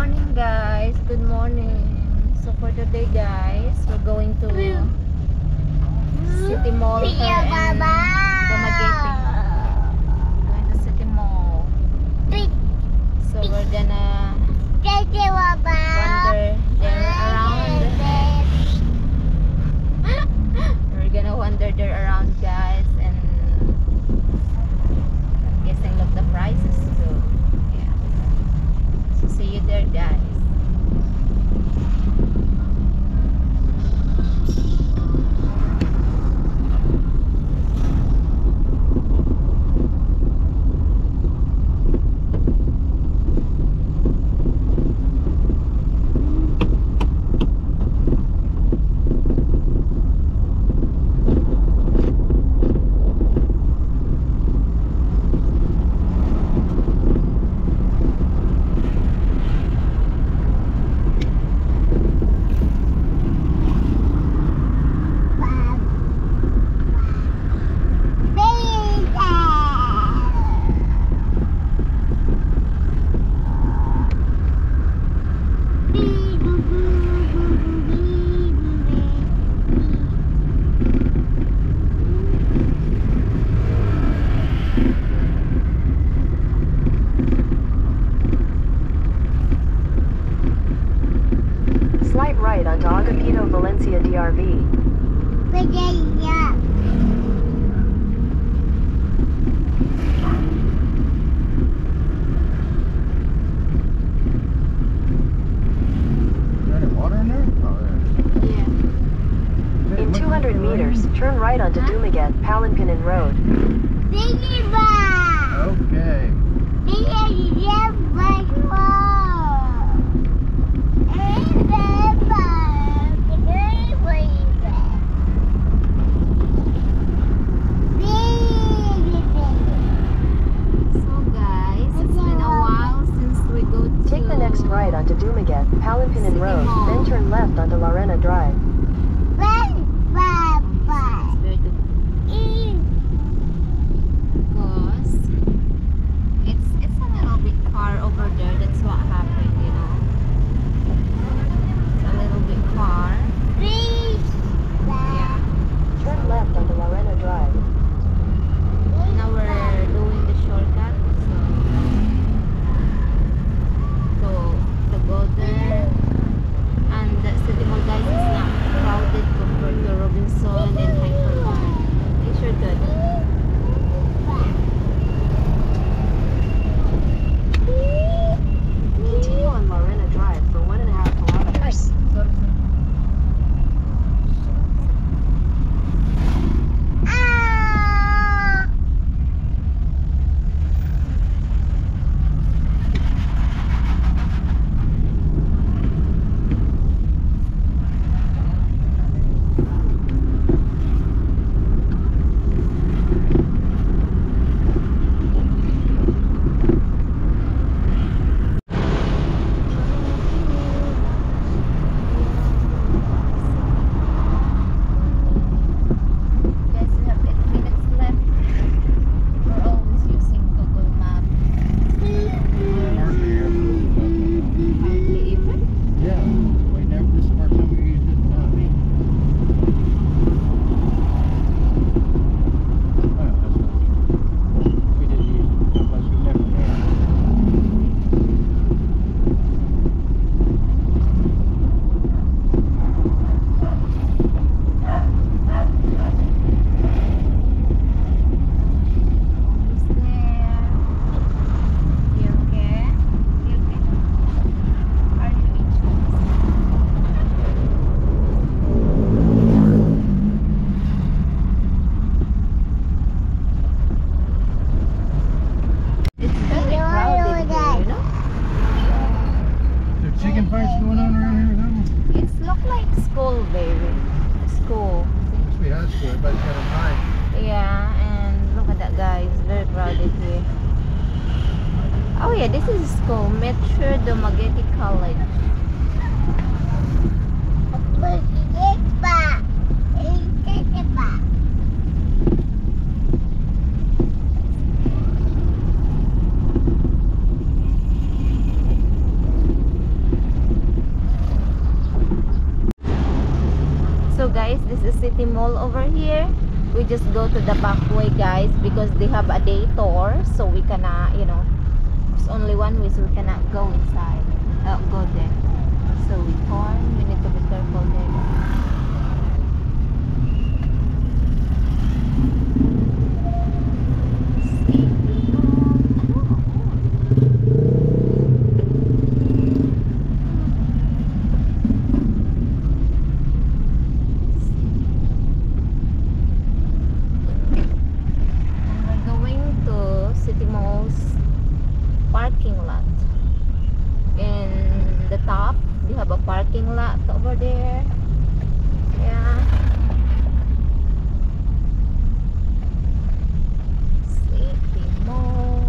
morning guys, good morning. So for today guys, we're going to City Mall here in Dumaguete. Going to City Mall. So we're gonna wander there around. We're gonna wander there around guys, and I'm guessing look the prices too. Yeah. So see you there guys. Right onto Agapito, Valencia, DRV. In 200 meters, turn right onto Dumaguete, Palanpinan Road. Okay. Take the next right onto Dumaguete, Palanpinan Road, then turn left onto Lorena Drive. It's a little bit far over there. That's what happened, you know. It's a little bit far. Yeah. Turn left onto Lorena Drive. Now we're doing the shortcut. So to go there, and the City Mall guys is not crowded compared to Robinson and Hypermart. It's sure good. Continue on Lorena Drive for 1.5 kilometers. Guys, we have 8 minutes left. We're always using Google Maps. Hardly even. Yeah. We never, this is the first time we used it. Well, that's not true. We didn't use it someplace we never had. Almost there. You okay? You okay? Are you anxious? It's very crowded here, you know? Is there chicken fights going on around here or something? It's look like school, baby. School. Must be high school. Everybody's got a high. Yeah, and look at that guy. It's very crowded here. Oh yeah, this is school. Metro Dumaguete College. City Mall over here. We just go to the back way, guys, because they have a day tour, so we cannot, you know, it's only one way, so we cannot go inside, go there. So we turn. We need to be careful there. Parking lot. In the top, we have a parking lot over there. Yeah. City Mall.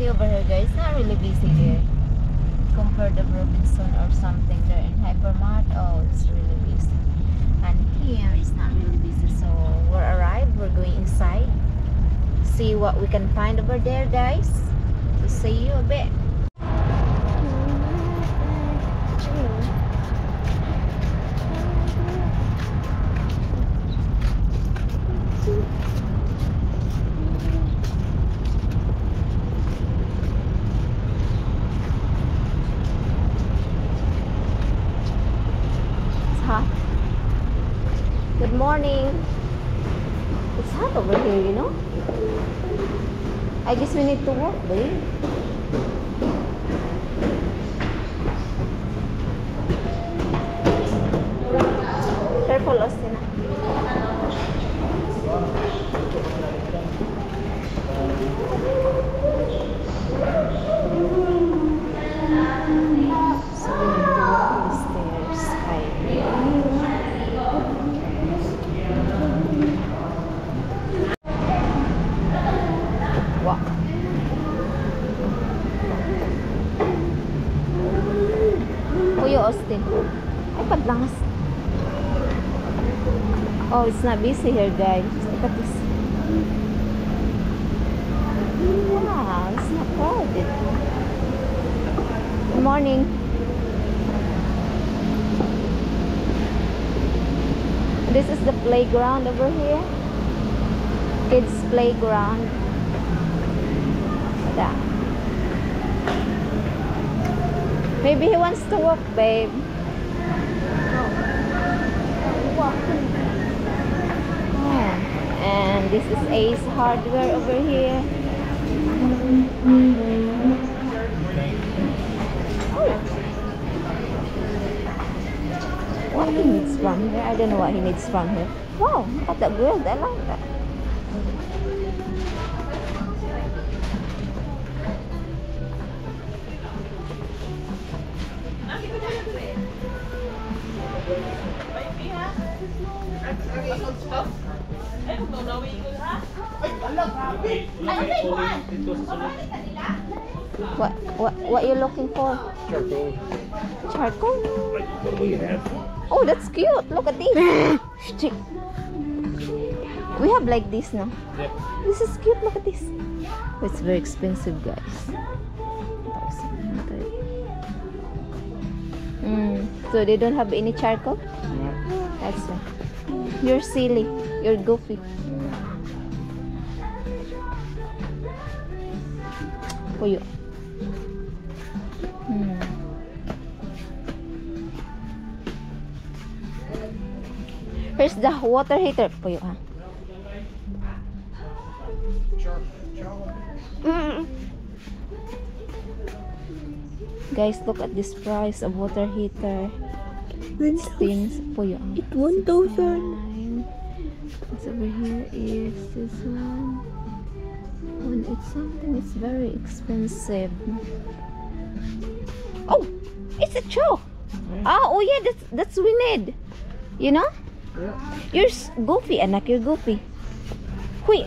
Over here, guys, not really busy here compared to Robinson or something there in Hypermart. Oh, it's really busy, and here it's not really busy. So we're arrived, we're going inside, see what we can find over there, guys. So see you a bit. Good morning. It's hot over here, you know. I guess we need to walk, babe. Careful, Austin. So we need to walk the stairs. Kuya Austin. Ay, padlangas. Oh, it's not busy here, guys. Look at this. Wow, it's not crowded. Good morning. This is the playground over here. Kids playground. Yeah. Maybe he wants to walk, babe. Oh. And this is Ace Hardware over here. Oh. What he needs from here? I don't know what he needs from here. Wow, look at that grill. I like that. What you looking for? Charcoal. Charcoal? What do we have? Oh, that's cute. Look at this. We have like this now. Yep. This is cute. Look at this. It's very expensive, guys. So they don't have any charcoal? No. That's it. You're silly. You're goofy. Puyo. Here's the water heater. Puyo, ha? Guys, look at this price of water heater. Steams po yung It's 1,000. What's over here is this one. When it's something, it's very expensive. Oh, it's a chalk. Oh yeah, that's we need. You know? Yeah. You're goofy, anak. You're goofy. Wait.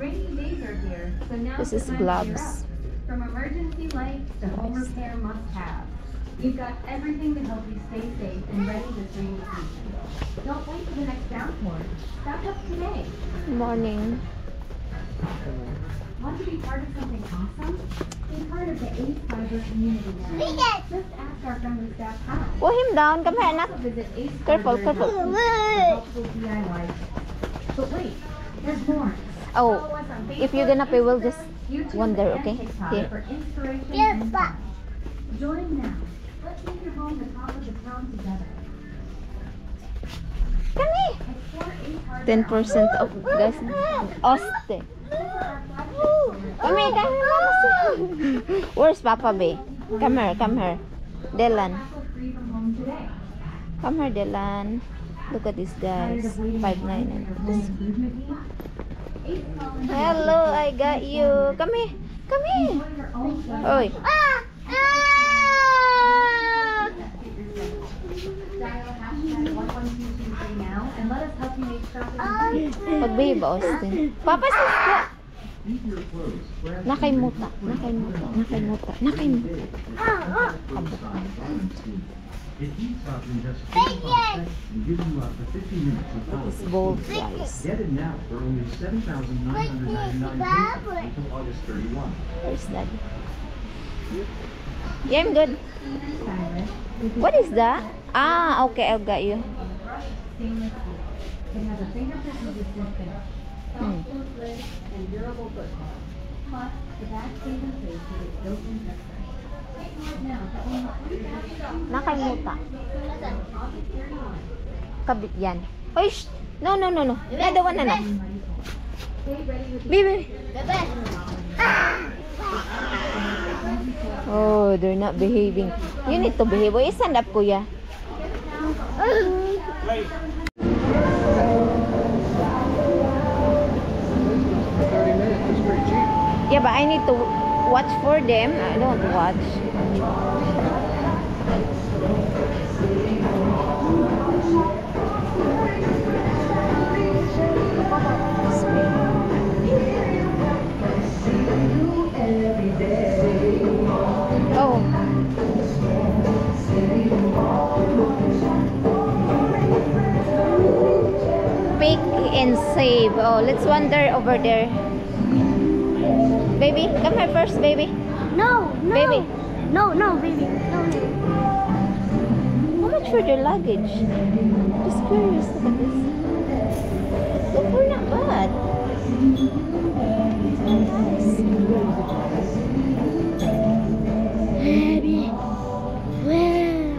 Rainy days are here, so now This is gloves. From emergency lights to home repair must-have. We've got everything to help you stay safe and ready this rainy season. Don't wait for the next downpour. Stock up today. Morning. Want to be part of something awesome? Be part of the Ace Fiber community now. Just ask our friendly staff how. Pull him down. Come here, anak. Also visit Ace Careful, Fiber careful. helpful DIY. But wait, there's more. Oh, Follow us on if you're Facebook, gonna pay, we'll just YouTube, wonder, and okay? TikTok Here. for inspiration and fun. Join now. Let's make your home the top of the town together. Come here. Explore Ace Hardware 10% off, guys. Oste. Come here, come here. Where's Papa B? Come here, come here. Dylan. free from home today. Come here, Dylan. Look at these Tired guys. of waiting $5.99. for your home improvement needs? Ace Collins Hello, I got you. Come here. Come here. Enjoy your own service. Oi. Dial #11223 now and let us help you make shopping easy. Pagbihib, Austin. Papa, sisya. Nakaimuta. Nakaimuta. Nakaimuta. Nakaimuta. Abo. It heats up in just 45 seconds and gives you up to 50 minutes of power. It's bold, guys. Get it now for only $7,999 until August 31. Where's that? Yeah, I'm good. What is that? Ah, okay, I got you. Stainless steel. It has a fingerprint resistant finish, soft close lid, and durable foot pad. Plus, the back stays in place with its built-in zipper. Take one now for only $3,000. Nakaimuta. August 31. Kabit yan. Oy, shh! No, no, no, no. Another one, ano? Stay ready with Baby. Oh, they're not behaving. You need to behave. Oy, stand up, kuya. 30 minutes is pretty cheap. Yeah, but I need to watch for them. I don't want to watch. Oh. Pick and save. Oh, let's wander over there. Baby, come here first, baby. No, no. Baby. No, no, baby. No, no. How much for their luggage? Just curious. Look at this. So far, not bad. Baby. Where?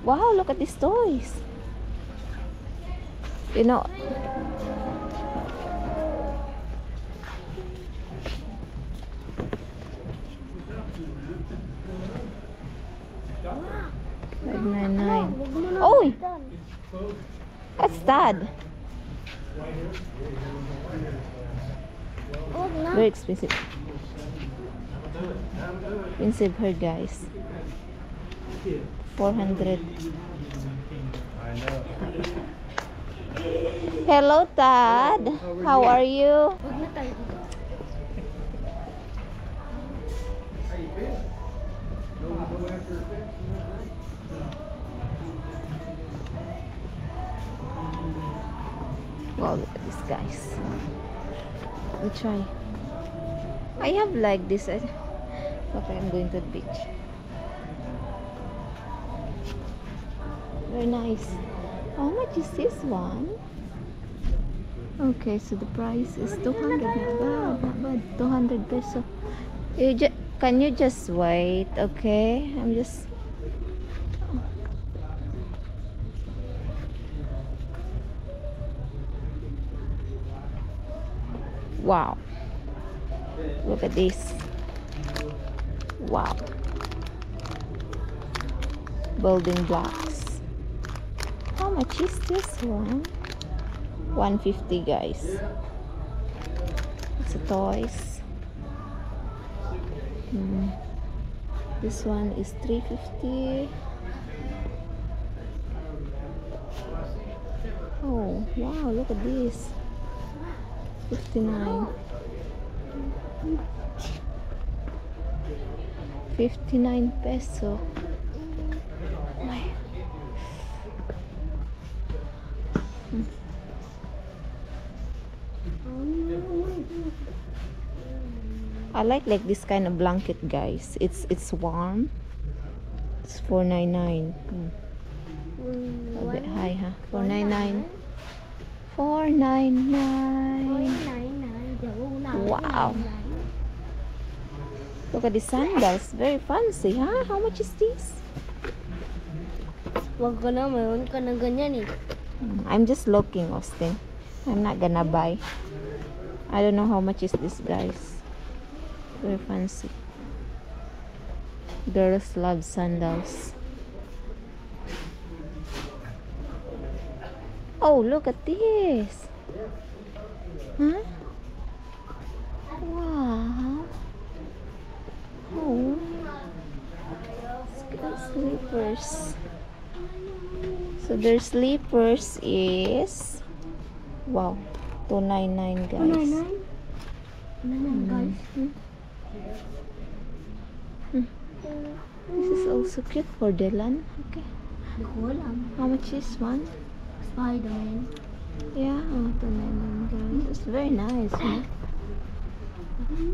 Wow, look at these toys. You know, $5.99. Oh, that's Dad. Very expensive. Expensive her, guys. 400. Hello, Dad. How are you? Huwag na tayo dito. Wow, look at these guys. Let me try. I have like this. Okay, I'm going to the beach. Very nice. How much is this one? Okay, so the price is 200. Not bad, not bad. 200 peso. Can you just wait? Okay, I'm just. Wow. Look at this. Wow. Building blocks. How much is this one? 150, guys. It's a toys. This one is 350. Oh wow, look at this. 59. 59 peso. My. I like this kind of blanket, guys. It's warm. It's 499. A bit high, huh? 499. 499. Wow. Look at the sandals. Very fancy, huh? How much is this? Wag ka na, mayroon ka na ganyan eh. I'm just looking, Austin. I'm not gonna buy. I don't know how much is this, guys. Very fancy. Girls love sandals. Oh, look at this. Huh? Wow. Oh. Slippers. So their slippers is, wow, 299, guys. 299 guys. This is also cute for Dylan. Okay. Hindi ko alam. How much is one? Spider-Man. Yeah, oh, 299, guys. It's very nice, huh?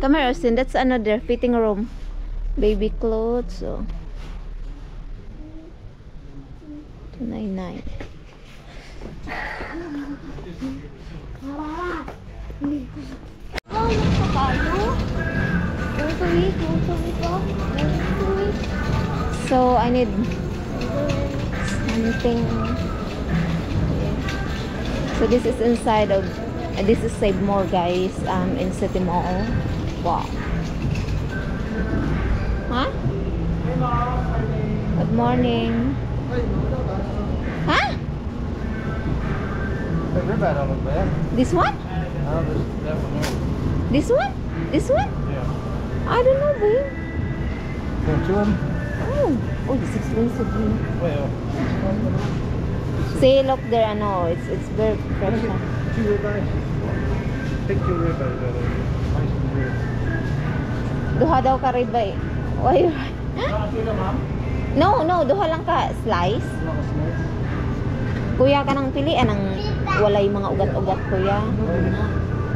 Come here, Austin. That's another fitting room. Baby clothes. So 299. Oh, tayo. So I need something. Yeah. So this is inside of. This is Save More, guys. In City Mall. Wow. Huh? Good morning. Huh? The ribeye don't look bad. This one? No, that one there. This one? This one? Yeah. I don't know, babe. Want two of them? Oh, this is expensive. Well, See, look there. I know it's very fresh. Huh? two ribeyes. Pick two ribeyes out of it. Nice and good. Duha daw ka ribeye. Why? Ma'am? No, duha lang ka slice. Kuya ka nang pilian ng walay mga ugat-ugat, kuya.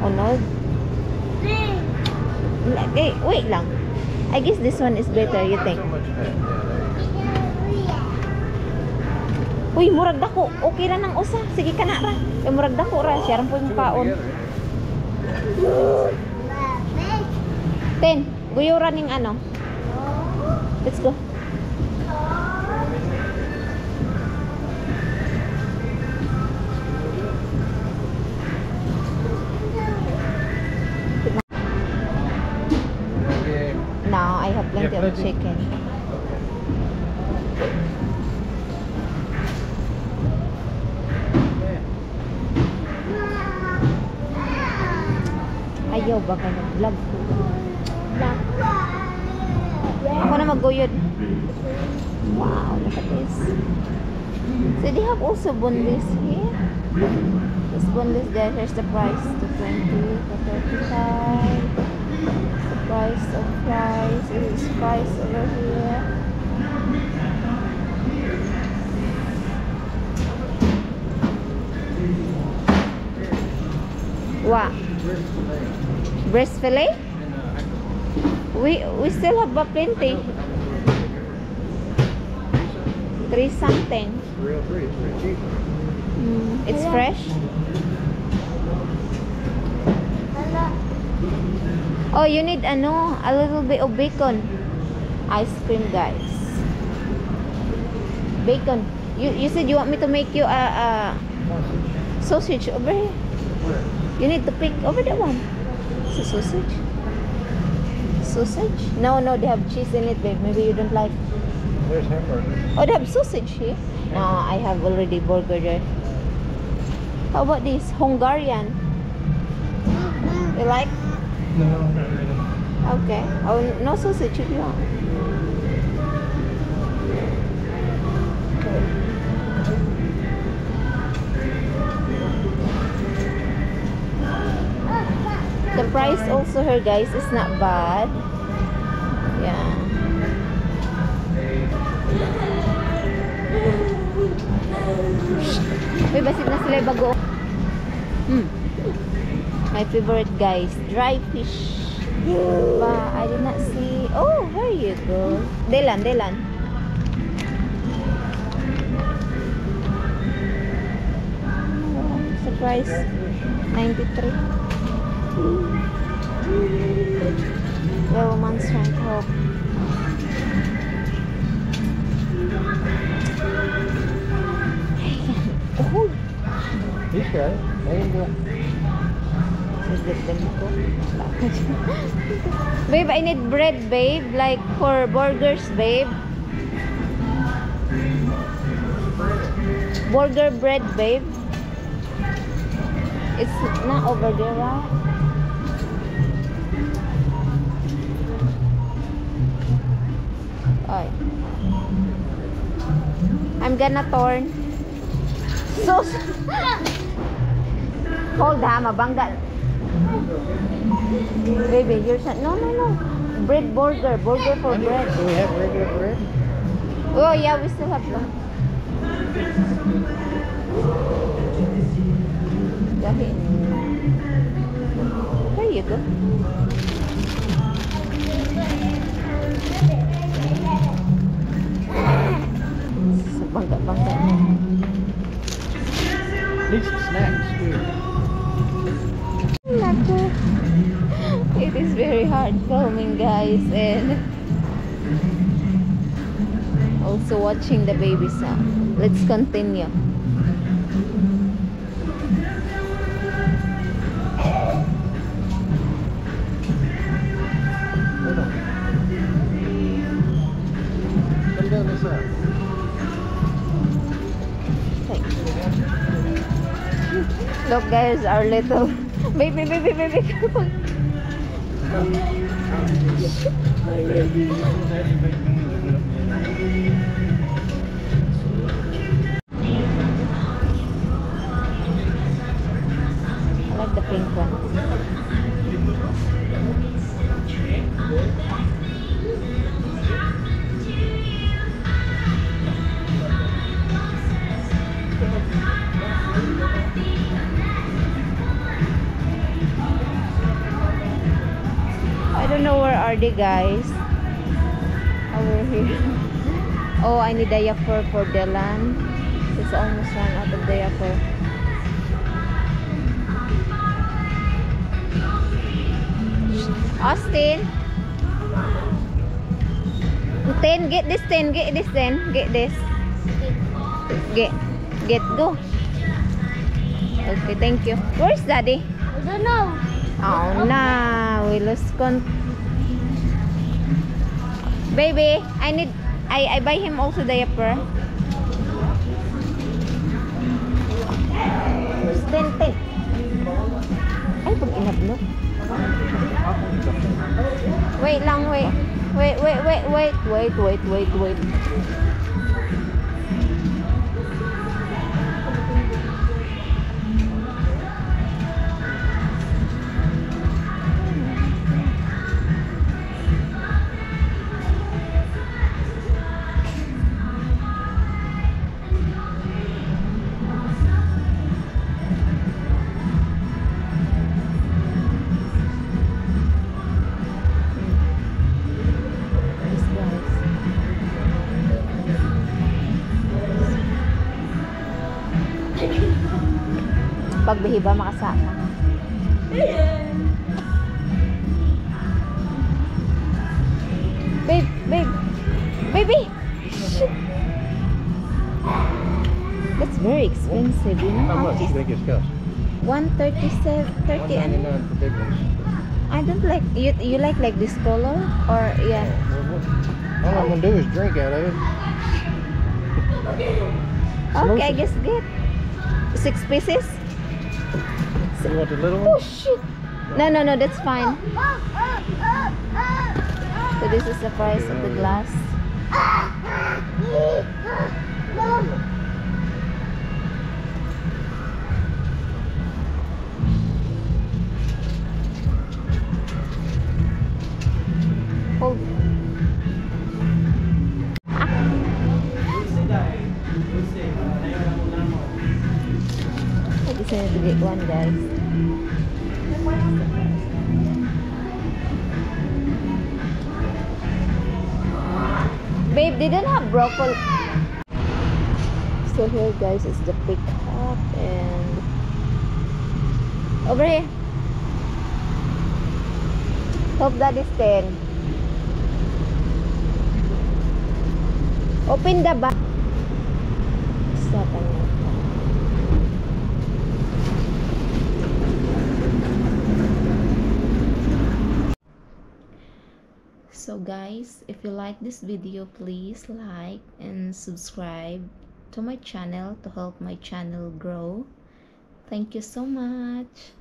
Unod. Okay, wait lang. I guess this one is better, you think? So much fat. Uy, murag dako. Okay ra nang usa. Sige ka na ra. Kay murag dako ra. Siya ran po yung kaon. 10. Guyura ning ano. Let's go. Now I have plenty of chicken. Ayaw ba ka nag-vlog? Ako na mag-guyod. Wow, look at this. So they have also boneless here. This boneless, guys. Here's the price. 220, 235. The price of fries is price over here. Wow. Breast fillet? We still have plenty. 3 something. Real free. It's pretty cheap. It's fresh. Oh, you need a little bit of bacon. Ice cream, guys. Bacon. You said you want me to make you a sausage over here. Where? You need to pick over that one. What's a sausage? Sausage? No, no, they have cheese in it, babe. Maybe you don't like. There's hamburger. Oh, they have sausage here. No, I have already burger there. How about this? Hungarian. You like? No, not really. Okay. Oh, no sausage if you want. The price also here, guys, is not bad. Yeah. Uy, basit na sila bago. My favorite, guys, dry fish. But I did not see. Oh, here you go. Delan, Delan. Surprise. 93. Little monster and hope. Oh, He's got it. There you go. babe, I need bread, babe. Like for burgers, babe. Burger bread, babe. It's not over there, right? Alright. I'm gonna turn. So hold on, mabangga. Baby, you're no, no, no. Bread burger for bread. Do we have regular bread? Oh yeah, we still have them. Dahil. There you go. Sa bangga-bangga. Need some snacks too. Naku. It is very hard filming, guys, and also watching the baby sound. Let's continue. Hold on. Come down this side. Look, guys, our little baby, careful. I like the pink one. I don't know where are they, guys. Over here. Oh, I need diaper for Delan. It's almost run out of diaper. Austin, 10, get this 10, get this 10, get this. Get, go. Okay, thank you. Where's Daddy? I don't know. Oh no, we lost Baby, I buy him also diaper. 10. Ay, pag inablok. Wait lang, wait. Wait. Pagbihiba makasama. Baby. Shit. That's very expensive, you know. How much do you think it's cost? 137, 30 and $1.99 for big ones. I don't like you like this color or yeah. All I'm gonna do is drink out of it. Okay, I guess get 6 pieces. You want the little Oh one? shit! No, that's fine. So this is the price of the glass. Hold. I decided to get one, guys. Babe, they don't have broccoli. So here, guys, is the pickup and over here. Hope that is 10. Open the back. Stop on it. So guys, if you like this video, please like and subscribe to my channel to help my channel grow. Thank you so much.